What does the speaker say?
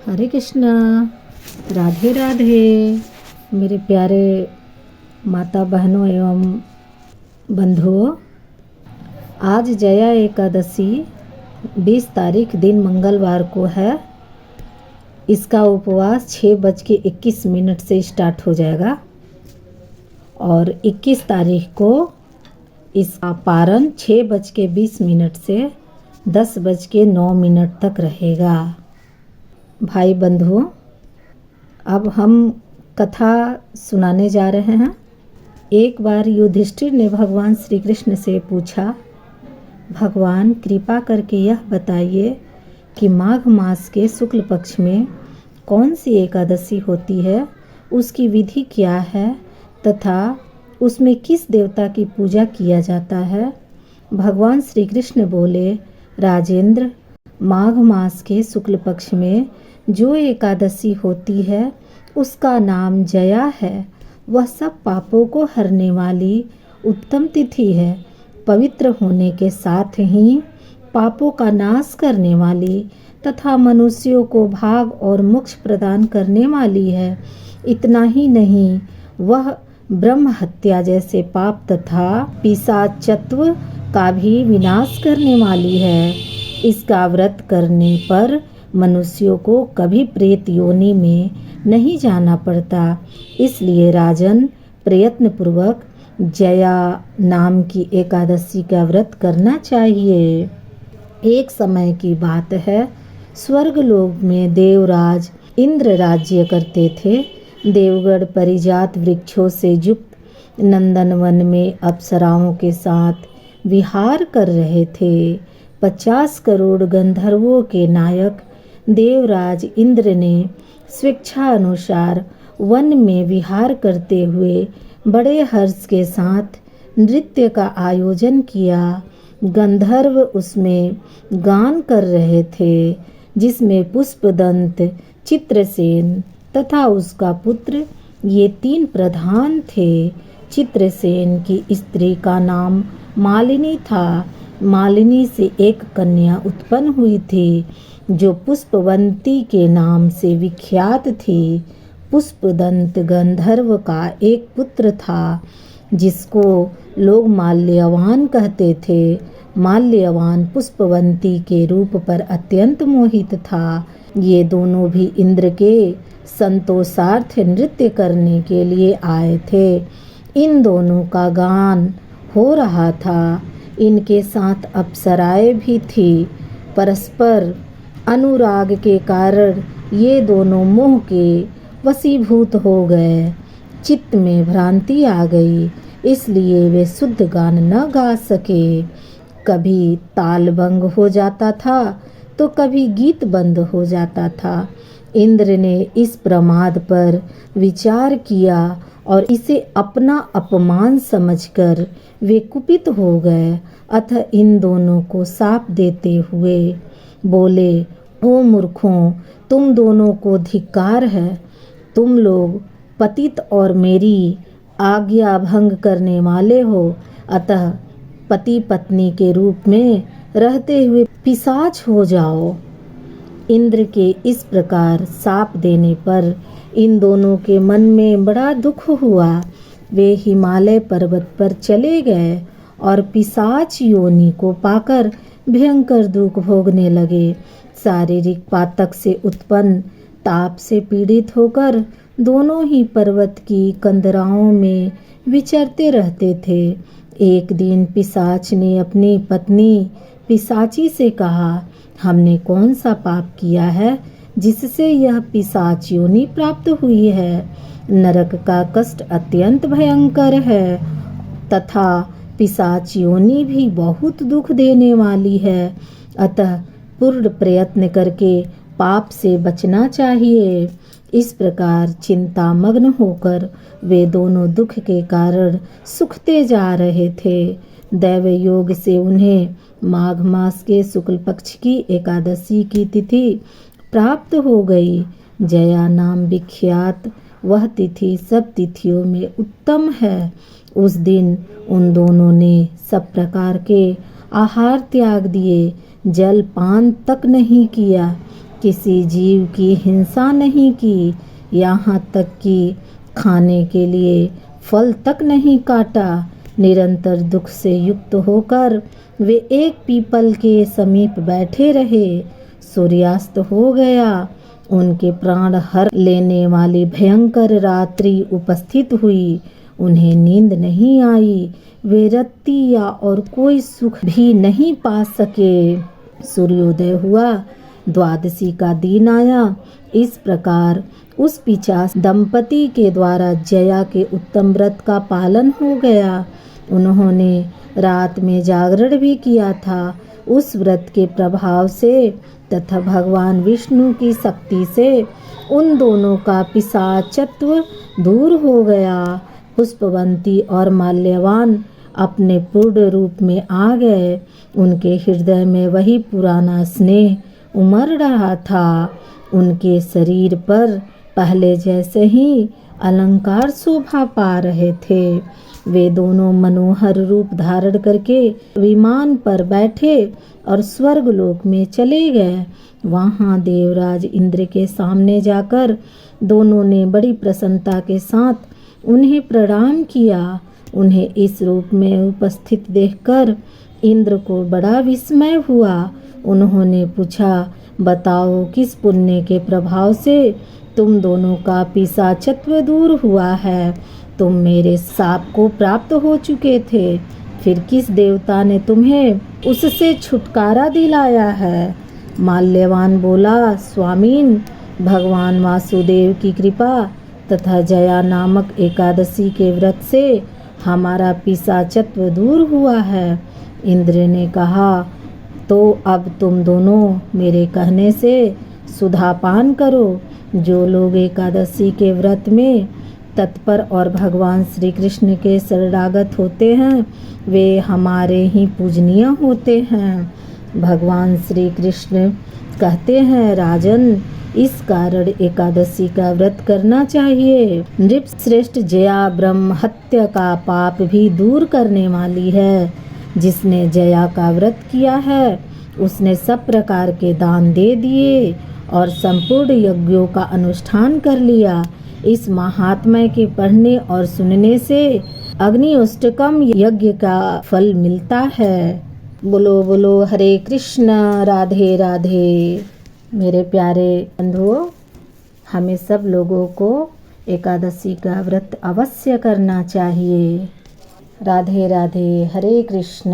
हरे कृष्णा, राधे राधे। मेरे प्यारे माता बहनों एवं बंधुओं, आज जया एकादशी 20 तारीख दिन मंगलवार को है। इसका उपवास 6:21 से स्टार्ट हो जाएगा और 21 तारीख को इसका पारण 6:20 से 10:09 तक रहेगा। भाई बंधुओं, अब हम कथा सुनाने जा रहे हैं। एक बार युधिष्ठिर ने भगवान श्री कृष्ण से पूछा, भगवान कृपा करके यह बताइए कि माघ मास के शुक्ल पक्ष में कौन सी एकादशी होती है, उसकी विधि क्या है तथा उसमें किस देवता की पूजा किया जाता है। भगवान श्री कृष्ण बोले, राजेंद्र, माघ मास के शुक्ल पक्ष में जो एकादशी होती है उसका नाम जया है। वह सब पापों को हरने वाली उत्तम तिथि है। पवित्र होने के साथ ही पापों का नाश करने वाली तथा मनुष्यों को भाग और मोक्ष प्रदान करने वाली है। इतना ही नहीं, वह ब्रह्म हत्या जैसे पाप तथा पिशाचत्व का भी विनाश करने वाली है। इसका व्रत करने पर मनुष्यों को कभी प्रेत योनि में नहीं जाना पड़ता। इसलिए राजन, प्रयत्न पूर्वक जया नाम की एकादशी का व्रत करना चाहिए। एक समय की बात है, स्वर्गलोक में देवराज इंद्र राज्य करते थे। देवगढ़ परिजात वृक्षों से युक्त नंदनवन में अप्सराओं के साथ विहार कर रहे थे। 50 करोड़ गंधर्वों के नायक देवराज इंद्र ने स्वेच्छा अनुसार वन में विहार करते हुए बड़े हर्ष के साथ नृत्य का आयोजन किया। गंधर्व उसमें गान कर रहे थे, जिसमें पुष्पदंत, चित्रसेन तथा उसका पुत्र ये 3 प्रधान थे। चित्रसेन की स्त्री का नाम मालिनी था। मालिनी से एक कन्या उत्पन्न हुई थी जो पुष्पवंती के नाम से विख्यात थी। पुष्पदंत गंधर्व का एक पुत्र था जिसको लोग माल्यवान कहते थे। माल्यवान पुष्पवंती के रूप पर अत्यंत मोहित था। ये दोनों भी इंद्र के संतोषार्थ नृत्य करने के लिए आए थे। इन दोनों का गान हो रहा था। इनके साथ अप्सराएं भी थी। परस्पर अनुराग के कारण ये दोनों मोह के वशीभूत हो गए। चित्त में भ्रांति आ गई, इसलिए वे शुद्ध गान न गा सके। कभी ताल भंग हो जाता था तो कभी गीत बंद हो जाता था। इंद्र ने इस प्रमाद पर विचार किया और इसे अपना अपमान समझकर वे कुपित हो गए। अतः इन दोनों को शाप देते हुए बोले, ओ मूर्खों, तुम दोनों को धिक्कार है। तुम लोग पतित और मेरी आज्ञा भंग करने वाले हो। अतः पति पत्नी के रूप में रहते हुए पिशाच हो जाओ। इंद्र के इस प्रकार शाप देने पर इन दोनों के मन में बड़ा दुख हुआ। वे हिमालय पर्वत पर चले गए और पिशाच योनि को पाकर भयंकर दुख भोगने लगे। शारीरिक पातक से उत्पन्न ताप से पीड़ित होकर दोनों ही पर्वत की कंदराओं में विचरते रहते थे। एक दिन पिशाच ने अपनी पत्नी पिशाची से कहा, हमने कौन सा पाप किया है जिससे यह पिशाच योनि प्राप्त हुई है। नरक का कष्ट अत्यंत भयंकर है तथा पिशाच योनि भी बहुत दुख देने वाली है। अतः पूर्ण प्रयत्न करके पाप से बचना चाहिए। इस प्रकार चिंता मग्न होकर वे दोनों दुख के कारण सुखते जा रहे थे। दैव योग से उन्हें माघ मास के शुक्ल पक्ष की एकादशी की तिथि प्राप्त हो गई। जया नाम विख्यात वह तिथि सब तिथियों में उत्तम है। उस दिन उन दोनों ने सब प्रकार के आहार त्याग दिए, जल पान तक नहीं किया। किसी जीव की हिंसा नहीं की, यहाँ तक कि खाने के लिए फल तक नहीं काटा। निरंतर दुख से युक्त होकर वे एक पीपल के समीप बैठे रहे। सूर्यास्त हो गया। उनके प्राण हर लेने वाली भयंकर रात्रि उपस्थित हुई। उन्हें नींद नहीं आई। वे रत्ती या और कोई सुख भी नहीं पा सके। सूर्योदय हुआ। द्वादशी का दिन आया। इस प्रकार उस पिशाच दंपति के द्वारा जया के उत्तम व्रत का पालन हो गया। उन्होंने रात में जागरण भी किया था। उस व्रत के प्रभाव से तथा भगवान विष्णु की शक्ति से उन दोनों का पिशाचत्व दूर हो गया। पुष्पवंती और माल्यवान अपने पूर्ण रूप में आ गए। उनके हृदय में वही पुराना स्नेह उमड़ रहा था। उनके शरीर पर पहले जैसे ही अलंकार शोभा पा रहे थे। वे दोनों मनोहर रूप धारण करके विमान पर बैठे और स्वर्गलोक में चले गए। वहाँ देवराज इंद्र के सामने जाकर दोनों ने बड़ी प्रसन्नता के साथ उन्हें प्रणाम किया। उन्हें इस रूप में उपस्थित देखकर इंद्र को बड़ा विस्मय हुआ। उन्होंने पूछा, बताओ किस पुण्य के प्रभाव से तुम दोनों का पिशाचत्व दूर हुआ है? तुम मेरे शाप को प्राप्त हो चुके थे, फिर किस देवता ने तुम्हें उससे छुटकारा दिलाया है? माल्यवान बोला, स्वामीन, भगवान वासुदेव की कृपा तथा जया नामक एकादशी के व्रत से हमारा पिशाचत्व दूर हुआ है। इंद्र ने कहा, तो अब तुम दोनों मेरे कहने से सुधापान करो। जो लोग एकादशी के व्रत में तत्पर और भगवान श्री कृष्ण के शरणागत होते हैं, वे हमारे ही पूजनीय होते हैं। भगवान श्री कृष्ण कहते हैं, राजन, इस कारण एकादशी का व्रत करना चाहिए। नृप श्रेष्ठ जया ब्रह्म हत्या का पाप भी दूर करने वाली है। जिसने जया का व्रत किया है, उसने सब प्रकार के दान दे दिए और संपूर्ण यज्ञों का अनुष्ठान कर लिया। इस महात्म्य के पढ़ने और सुनने से अग्निष्टकम यज्ञ का फल मिलता है। बोलो बोलो हरे कृष्ण, राधे राधे। मेरे प्यारे बंधुओं, हमें सब लोगों को एकादशी का व्रत अवश्य करना चाहिए। राधे राधे, हरे कृष्ण।